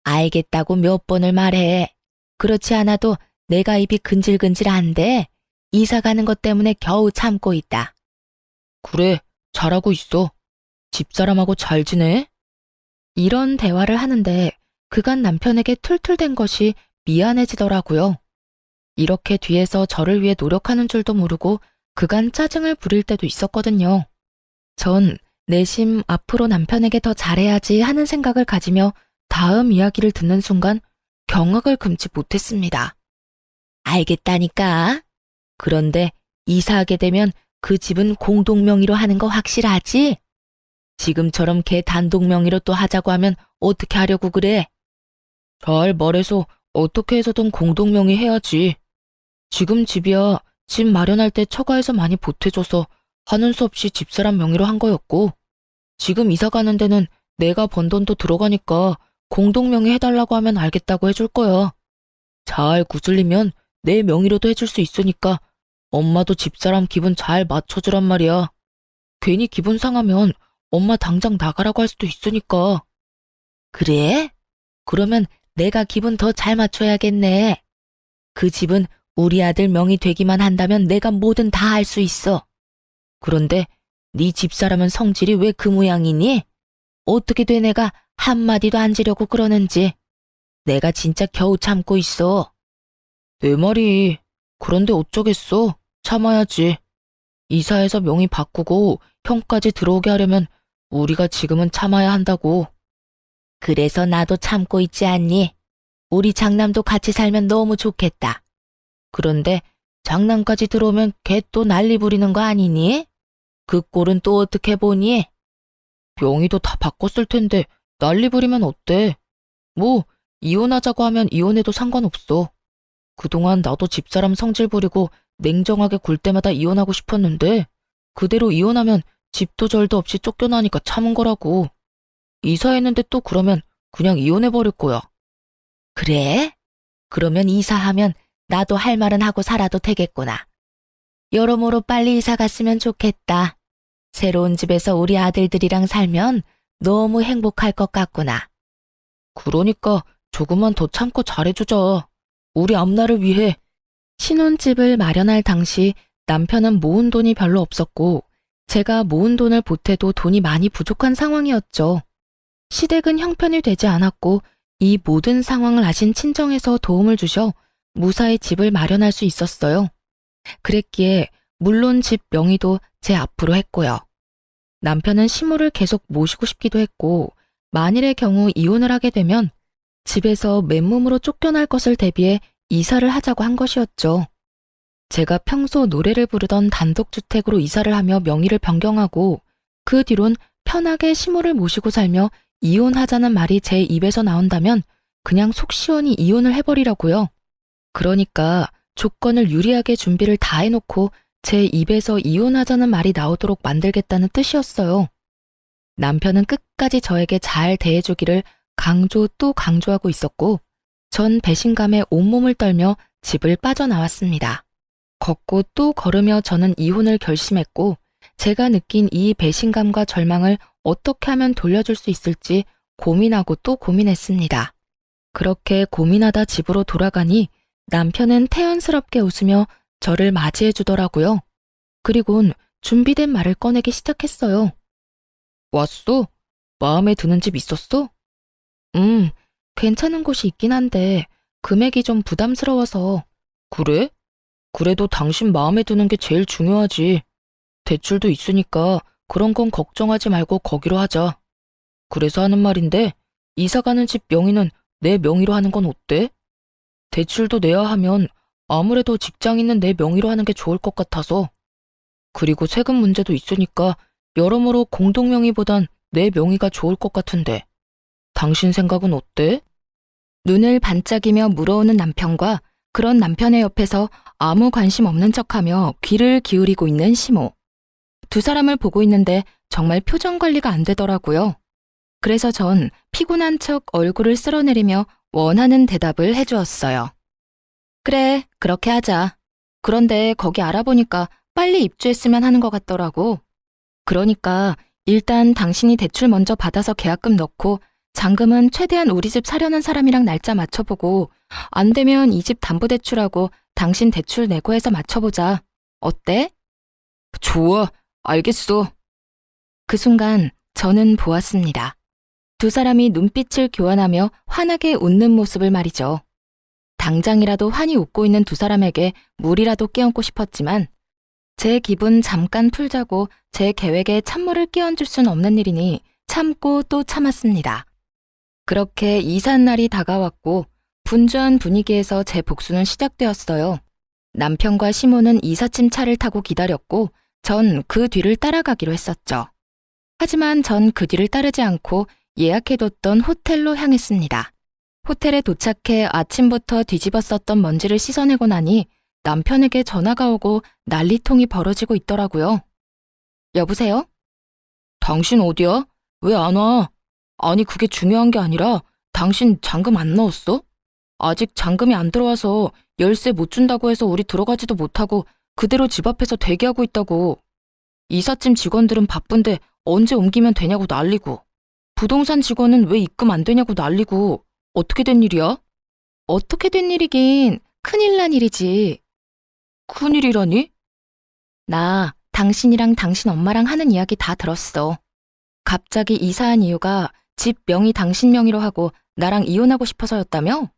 알겠다고 몇 번을 말해. 그렇지 않아도 내가 입이 근질근질한데 이사 가는 것 때문에 겨우 참고 있다. 그래, 잘하고 있어. 집사람하고 잘 지내? 이런 대화를 하는데 그간 남편에게 툴툴댄 것이 미안해지더라고요. 이렇게 뒤에서 저를 위해 노력하는 줄도 모르고 그간 짜증을 부릴 때도 있었거든요. 전 내심 앞으로 남편에게 더 잘해야지 하는 생각을 가지며 다음 이야기를 듣는 순간 경악을 금치 못했습니다. 알겠다니까. 그런데 이사하게 되면 그 집은 공동명의로 하는 거 확실하지? 지금처럼 걔 단독명의로 또 하자고 하면 어떻게 하려고 그래? 잘 말해서 어떻게 해서든 공동명의 해야지. 지금 집이야 집 마련할 때 처가에서 많이 보태줘서 하는 수 없이 집사람 명의로 한 거였고 지금 이사 가는 데는 내가 번 돈도 들어가니까 공동명의 해달라고 하면 알겠다고 해줄 거야. 잘 구슬리면 내 명의로도 해줄 수 있으니까 엄마도 집사람 기분 잘 맞춰주란 말이야. 괜히 기분 상하면 엄마 당장 나가라고 할 수도 있으니까. 그래? 그러면 내가 기분 더 잘 맞춰야겠네. 그 집은 우리 아들 명의 되기만 한다면 내가 뭐든 다 할 수 있어. 그런데 네 집사람은 성질이 왜 그 모양이니? 어떻게 돼 내가 한마디도 안 지려고 그러는지. 내가 진짜 겨우 참고 있어. 내 말이. 그런데 어쩌겠어. 참아야지. 이사해서 명의 바꾸고 형까지 들어오게 하려면 우리가 지금은 참아야 한다고. 그래서 나도 참고 있지 않니? 우리 장남도 같이 살면 너무 좋겠다. 그런데 장남까지 들어오면 걔 또 난리 부리는 거 아니니? 그 꼴은 또 어떻게 보니? 명의도 다 바꿨을 텐데 난리 부리면 어때? 뭐 이혼하자고 하면 이혼해도 상관없어. 그동안 나도 집사람 성질 부리고 냉정하게 굴 때마다 이혼하고 싶었는데 그대로 이혼하면 집도 절도 없이 쫓겨나니까 참은 거라고. 이사했는데 또 그러면 그냥 이혼해버릴 거야. 그래? 그러면 이사하면 나도 할 말은 하고 살아도 되겠구나. 여러모로 빨리 이사 갔으면 좋겠다. 새로운 집에서 우리 아들들이랑 살면 너무 행복할 것 같구나. 그러니까 조금만 더 참고 잘해주자. 우리 앞날을 위해. 신혼집을 마련할 당시 남편은 모은 돈이 별로 없었고 제가 모은 돈을 보태도 돈이 많이 부족한 상황이었죠. 시댁은 형편이 되지 않았고 이 모든 상황을 아신 친정에서 도움을 주셔 무사히 집을 마련할 수 있었어요. 그랬기에 물론 집 명의도 제 앞으로 했고요. 남편은 시모를 계속 모시고 싶기도 했고 만일의 경우 이혼을 하게 되면 집에서 맨몸으로 쫓겨날 것을 대비해 이사를 하자고 한 것이었죠. 제가 평소 노래를 부르던 단독주택으로 이사를 하며 명의를 변경하고 그 뒤론 편하게 시모를 모시고 살며 이혼하자는 말이 제 입에서 나온다면 그냥 속 시원히 이혼을 해버리라고요. 그러니까 조건을 유리하게 준비를 다 해놓고 제 입에서 이혼하자는 말이 나오도록 만들겠다는 뜻이었어요. 남편은 끝까지 저에게 잘 대해주기를 강조 또 강조하고 있었고, 전 배신감에 온몸을 떨며 집을 빠져나왔습니다. 걷고 또 걸으며 저는 이혼을 결심했고, 제가 느낀 이 배신감과 절망을 어떻게 하면 돌려줄 수 있을지 고민하고 또 고민했습니다. 그렇게 고민하다 집으로 돌아가니 남편은 태연스럽게 웃으며 저를 맞이해 주더라고요. 그리곤 준비된 말을 꺼내기 시작했어요. 왔어? 마음에 드는 집 있었어? 괜찮은 곳이 있긴 한데 금액이 좀 부담스러워서. 그래? 그래도 당신 마음에 드는 게 제일 중요하지. 대출도 있으니까 그런 건 걱정하지 말고 거기로 하자. 그래서 하는 말인데 이사 가는 집 명의는 내 명의로 하는 건 어때? 대출도 내야 하면 아무래도 직장 있는 내 명의로 하는 게 좋을 것 같아서. 그리고 세금 문제도 있으니까 여러모로 공동 명의보단 내 명의가 좋을 것 같은데. 당신 생각은 어때? 눈을 반짝이며 물어오는 남편과 그런 남편의 옆에서 아무 관심 없는 척하며 귀를 기울이고 있는 시모. 두 사람을 보고 있는데 정말 표정 관리가 안 되더라고요. 그래서 전 피곤한 척 얼굴을 쓸어내리며 원하는 대답을 해주었어요. 그래, 그렇게 하자. 그런데 거기 알아보니까 빨리 입주했으면 하는 것 같더라고. 그러니까 일단 당신이 대출 먼저 받아서 계약금 넣고 잔금은 최대한 우리 집 사려는 사람이랑 날짜 맞춰보고 안 되면 이 집 담보대출하고 당신 대출 내고 해서 맞춰보자. 어때? 좋아, 알겠어. 그 순간 저는 보았습니다. 두 사람이 눈빛을 교환하며 환하게 웃는 모습을 말이죠. 당장이라도 환히 웃고 있는 두 사람에게 물이라도 끼얹고 싶었지만 제 기분 잠깐 풀자고 제 계획에 찬물을 끼얹을 순 없는 일이니 참고 또 참았습니다. 그렇게 이삿 날이 다가왔고 분주한 분위기에서 제 복수는 시작되었어요. 남편과 시모는 이삿짐 차를 타고 기다렸고 전 그 뒤를 따라가기로 했었죠. 하지만 전 그 뒤를 따르지 않고 예약해뒀던 호텔로 향했습니다. 호텔에 도착해 아침부터 뒤집었었던 먼지를 씻어내고 나니 남편에게 전화가 오고 난리통이 벌어지고 있더라고요. 여보세요? 당신 어디야? 왜 안 와? 아니 그게 중요한 게 아니라 당신 잔금 안 넣었어? 아직 잔금이 안 들어와서 열쇠 못 준다고 해서 우리 들어가지도 못하고 그대로 집 앞에서 대기하고 있다고. 이삿짐 직원들은 바쁜데 언제 옮기면 되냐고 난리고. 부동산 직원은 왜 입금 안 되냐고 난리고. 어떻게 된 일이야? 어떻게 된 일이긴 큰일 난 일이지. 큰일이라니? 나 당신이랑 당신 엄마랑 하는 이야기 다 들었어. 갑자기 이사한 이유가 집 명의 당신 명의로 하고 나랑 이혼하고 싶어서였다며?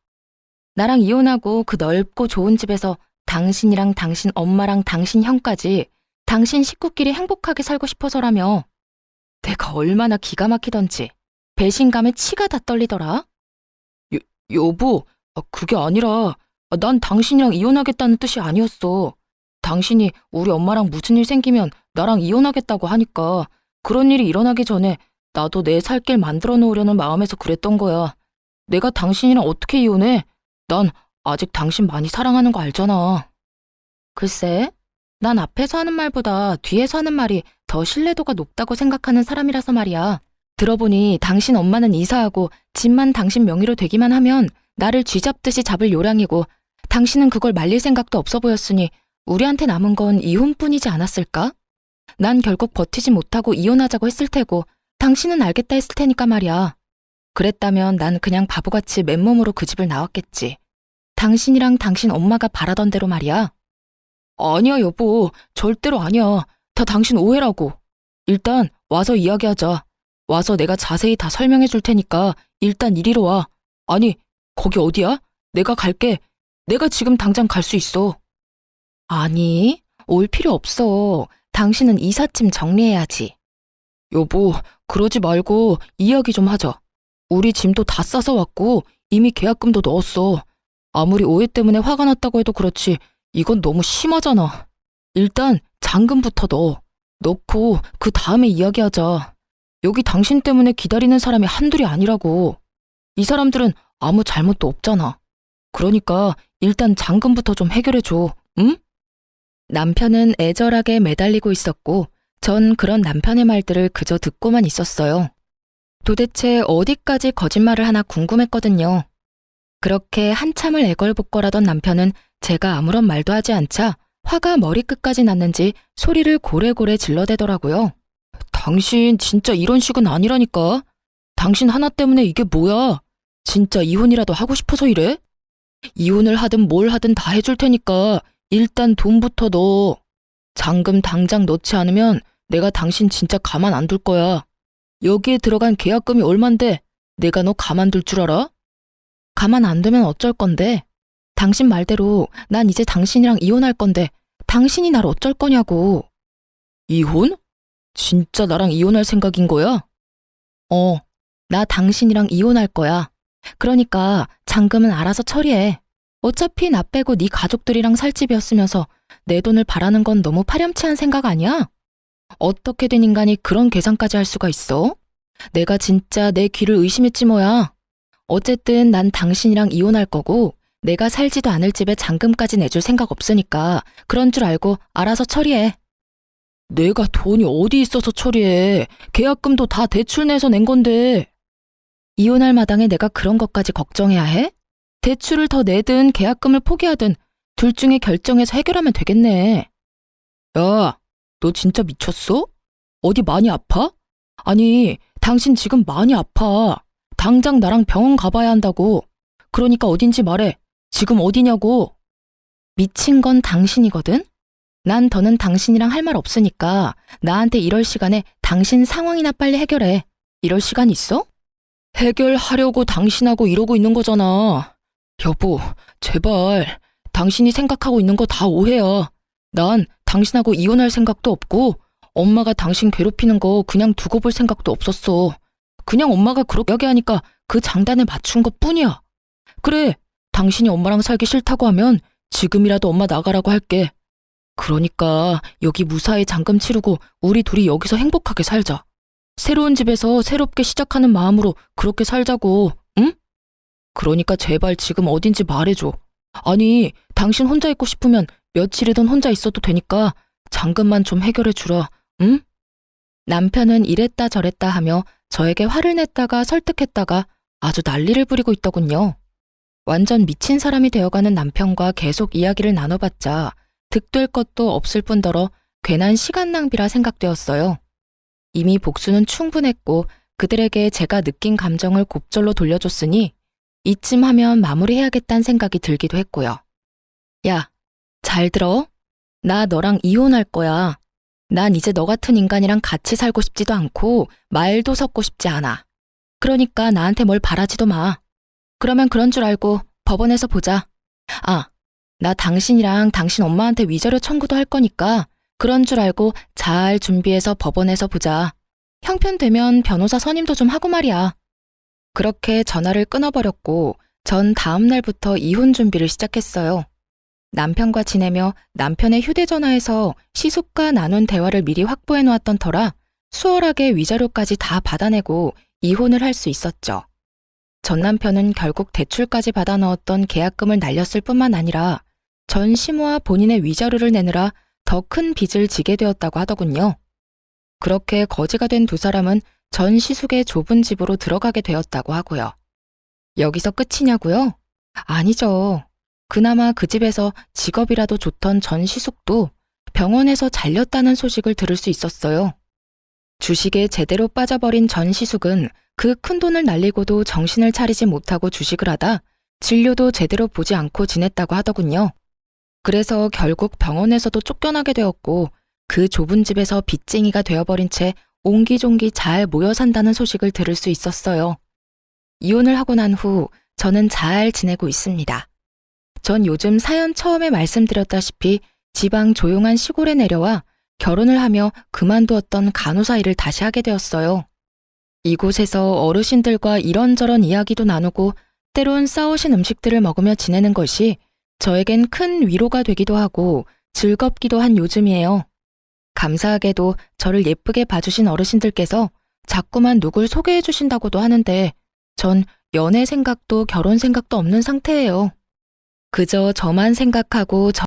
나랑 이혼하고 그 넓고 좋은 집에서 당신이랑 당신 엄마랑 당신 형까지 당신 식구끼리 행복하게 살고 싶어서라며. 내가 얼마나 기가 막히던지 배신감에 치가 다 떨리더라. 여보, 그게 아니라 난 당신이랑 이혼하겠다는 뜻이 아니었어. 당신이 우리 엄마랑 무슨 일 생기면 나랑 이혼하겠다고 하니까 그런 일이 일어나기 전에 나도 내 살 길 만들어 놓으려는 마음에서 그랬던 거야. 내가 당신이랑 어떻게 이혼해? 난 아직 당신 많이 사랑하는 거 알잖아. 글쎄, 난 앞에서 하는 말보다 뒤에서 하는 말이 더 신뢰도가 높다고 생각하는 사람이라서 말이야. 들어보니 당신 엄마는 이사하고 집만 당신 명의로 되기만 하면 나를 쥐잡듯이 잡을 요량이고 당신은 그걸 말릴 생각도 없어 보였으니 우리한테 남은 건 이혼뿐이지 않았을까? 난 결국 버티지 못하고 이혼하자고 했을 테고 당신은 알겠다 했을 테니까 말이야. 그랬다면 난 그냥 바보같이 맨몸으로 그 집을 나왔겠지. 당신이랑 당신 엄마가 바라던 대로 말이야. 아니야 여보, 절대로 아니야. 다 당신 오해라고. 일단 와서 이야기하자. 와서 내가 자세히 다 설명해 줄 테니까 일단 이리로 와. 아니, 거기 어디야? 내가 갈게. 내가 지금 당장 갈 수 있어. 아니, 올 필요 없어. 당신은 이삿짐 정리해야지. 여보, 그러지 말고 이야기 좀 하자. 우리 짐도 다 싸서 왔고 이미 계약금도 넣었어. 아무리 오해 때문에 화가 났다고 해도 그렇지 이건 너무 심하잖아. 일단 잔금부터 넣어. 넣고 그 다음에 이야기하자. 여기 당신 때문에 기다리는 사람이 한둘이 아니라고. 이 사람들은 아무 잘못도 없잖아. 그러니까 일단 잔금부터 좀 해결해줘, 응? 남편은 애절하게 매달리고 있었고 전 그런 남편의 말들을 그저 듣고만 있었어요. 도대체 어디까지 거짓말을 하나 궁금했거든요. 그렇게 한참을 애걸복걸하던 남편은 제가 아무런 말도 하지 않자 화가 머리끝까지 났는지 소리를 고래고래 질러대더라고요. 당신 진짜 이런 식은 아니라니까. 당신 하나 때문에 이게 뭐야? 진짜 이혼이라도 하고 싶어서 이래? 이혼을 하든 뭘 하든 다 해줄 테니까 일단 돈부터 넣어. 잔금 당장 넣지 않으면 내가 당신 진짜 가만 안 둘 거야. 여기에 들어간 계약금이 얼만데 내가 너 가만둘 줄 알아? 가만 안 두면 어쩔 건데? 당신 말대로 난 이제 당신이랑 이혼할 건데 당신이 날 어쩔 거냐고. 이혼? 진짜 나랑 이혼할 생각인 거야? 나 당신이랑 이혼할 거야. 그러니까 잔금은 알아서 처리해. 어차피 나 빼고 네 가족들이랑 살 집이었으면서 내 돈을 바라는 건 너무 파렴치한 생각 아니야? 어떻게 된 인간이 그런 계산까지 할 수가 있어? 내가 진짜 내 귀를 의심했지 뭐야. 어쨌든 난 당신이랑 이혼할 거고 내가 살지도 않을 집에 잔금까지 내줄 생각 없으니까 그런 줄 알고 알아서 처리해. 내가 돈이 어디 있어서 처리해. 계약금도 다 대출 내서 낸 건데. 이혼할 마당에 내가 그런 것까지 걱정해야 해? 대출을 더 내든 계약금을 포기하든 둘 중에 결정해서 해결하면 되겠네. 야, 너 진짜 미쳤어? 어디 많이 아파? 아니, 당신 지금 많이 아파. 당장 나랑 병원 가봐야 한다고. 그러니까 어딘지 말해. 지금 어디냐고. 미친 건 당신이거든? 난 더는 당신이랑 할 말 없으니까 나한테 이럴 시간에 당신 상황이나 빨리 해결해. 이럴 시간 있어? 해결하려고 당신하고 이러고 있는 거잖아. 여보, 제발. 당신이 생각하고 있는 거 다 오해야. 난 당신하고 이혼할 생각도 없고 엄마가 당신 괴롭히는 거 그냥 두고 볼 생각도 없었어. 그냥 엄마가 그렇게 이야기하니까 그 장단에 맞춘 것 뿐이야. 그래, 당신이 엄마랑 살기 싫다고 하면 지금이라도 엄마 나가라고 할게. 그러니까 여기 무사히 잔금 치르고 우리 둘이 여기서 행복하게 살자. 새로운 집에서 새롭게 시작하는 마음으로 그렇게 살자고, 응? 그러니까 제발 지금 어딘지 말해줘. 아니, 당신 혼자 있고 싶으면 며칠이든 혼자 있어도 되니까 잔금만 좀 해결해 주라, 응? 남편은 이랬다 저랬다 하며 저에게 화를 냈다가 설득했다가 아주 난리를 부리고 있더군요. 완전 미친 사람이 되어가는 남편과 계속 이야기를 나눠봤자 득될 것도 없을 뿐더러 괜한 시간 낭비라 생각되었어요. 이미 복수는 충분했고 그들에게 제가 느낀 감정을 곱절로 돌려줬으니 이쯤 하면 마무리해야겠다는 생각이 들기도 했고요. 야, 잘 들어? 나 너랑 이혼할 거야. 난 이제 너 같은 인간이랑 같이 살고 싶지도 않고 말도 섞고 싶지 않아. 그러니까 나한테 뭘 바라지도 마. 그러면 그런 줄 알고 법원에서 보자. 아, 나 당신이랑 당신 엄마한테 위자료 청구도 할 거니까 그런 줄 알고 잘 준비해서 법원에서 보자. 형편되면 변호사 선임도 좀 하고 말이야. 그렇게 전화를 끊어버렸고 전 다음 날부터 이혼 준비를 시작했어요. 남편과 지내며 남편의 휴대전화에서 시숙과 나눈 대화를 미리 확보해 놓았던 터라 수월하게 위자료까지 다 받아내고 이혼을 할 수 있었죠. 전 남편은 결국 대출까지 받아 넣었던 계약금을 날렸을 뿐만 아니라 전 시모와 본인의 위자료를 내느라 더 큰 빚을 지게 되었다고 하더군요. 그렇게 거지가 된 두 사람은 전 시숙의 좁은 집으로 들어가게 되었다고 하고요. 여기서 끝이냐고요? 아니죠. 그나마 그 집에서 직업이라도 좋던 전 시숙도 병원에서 잘렸다는 소식을 들을 수 있었어요. 주식에 제대로 빠져버린 전 시숙은 그 큰 돈을 날리고도 정신을 차리지 못하고 주식을 하다 진료도 제대로 보지 않고 지냈다고 하더군요. 그래서 결국 병원에서도 쫓겨나게 되었고 그 좁은 집에서 빚쟁이가 되어버린 채 옹기종기 잘 모여 산다는 소식을 들을 수 있었어요. 이혼을 하고 난 후 저는 잘 지내고 있습니다. 전 요즘 사연 처음에 말씀드렸다시피 지방 조용한 시골에 내려와 결혼을 하며 그만두었던 간호사 일을 다시 하게 되었어요. 이곳에서 어르신들과 이런저런 이야기도 나누고 때론 싸우신 음식들을 먹으며 지내는 것이 저에겐 큰 위로가 되기도 하고 즐겁기도 한 요즘이에요. 감사하게도 저를 예쁘게 봐주신 어르신들께서 자꾸만 누굴 소개해 주신다고도 하는데 전 연애 생각도 결혼 생각도 없는 상태예요. 그저 저만 생각하고